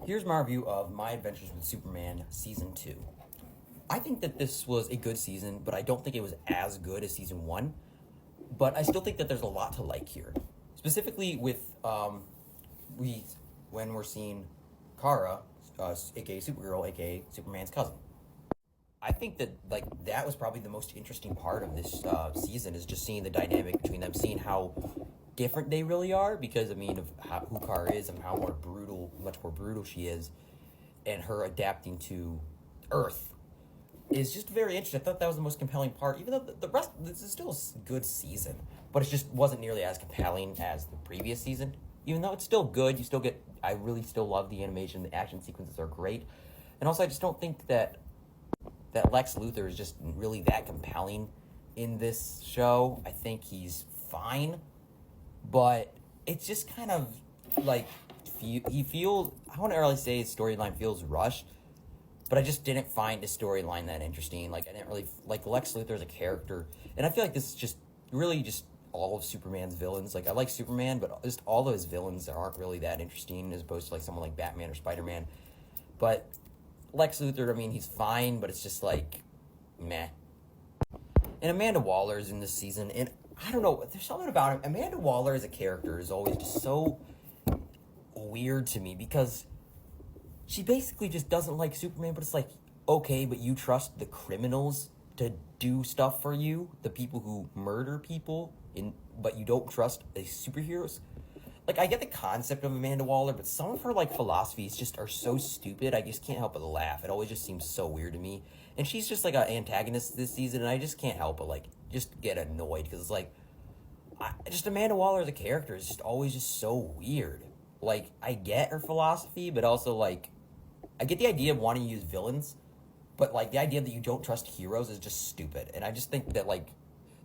Here's my review of My Adventures with Superman Season 2. I think that this was a good season, but I don't think it was as good as Season 1. But I still think that there's a lot to like here. Specifically with, when we're seeing Kara, aka Supergirl, aka Superman's cousin. I think that that was probably the most interesting part of this season, is just seeing the dynamic between them, seeing how different they really are, because of who Kara is and how much more brutal she is, and her adapting to Earth is just very interesting. I thought that was the most compelling part, even though the rest, this is still a good season, but it just wasn't nearly as compelling as the previous season. Even though it's still good, I really still love the animation, the action sequences are great, and also I just don't think that Lex Luthor is just really that compelling in this show. I think he's fine, but it's just kind of like, he feels, I wouldn't really say his storyline feels rushed, but I just didn't find his storyline that interesting. I didn't really like Lex Luthor as a character, and I feel like this is just really just all of Superman's villains. I like Superman, but just all of his villains aren't really that interesting, as opposed to someone like Batman or Spider-Man. But Lex Luthor, he's fine, but it's just meh. And Amanda Waller is in this season, and I don't know, there's something about him. Amanda Waller as a character is always just so weird to me, because she basically just doesn't like Superman, but it's okay, but you trust the criminals to do stuff for you, the people who murder people, but you don't trust the superheroes. I get the concept of Amanda Waller, but some of her, philosophies just are so stupid, I just can't help but laugh. It always just seems so weird to me. And she's just, an antagonist this season, and I just can't help but, just get annoyed, because it's Amanda Waller as a character is just always just so weird. I get her philosophy, but also, I get the idea of wanting to use villains, but, the idea that you don't trust heroes is just stupid. And I just think that,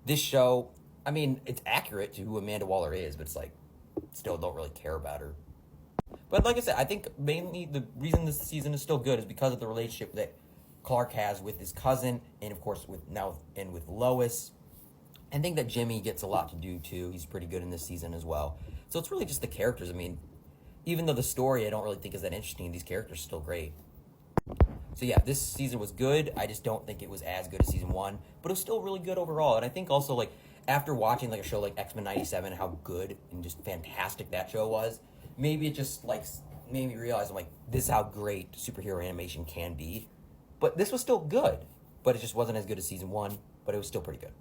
this show, it's accurate to who Amanda Waller is, but it's, still don't really care about her. But like I said, I think mainly the reason this season is still good is because of the relationship that Clark has with his cousin, and of course with Lois. I think that Jimmy gets a lot to do too. He's pretty good in this season as well. So it's really just the characters. Even though the story I don't really think is that interesting, these characters are still great. So yeah, this season was good. I just don't think it was as good as season 1, but it was still really good overall. And I think also after watching a show like X-Men 97, how good and just fantastic that show was, maybe it just made me realize this is how great superhero animation can be. But this was still good, but it just wasn't as good as season 1, but it was still pretty good.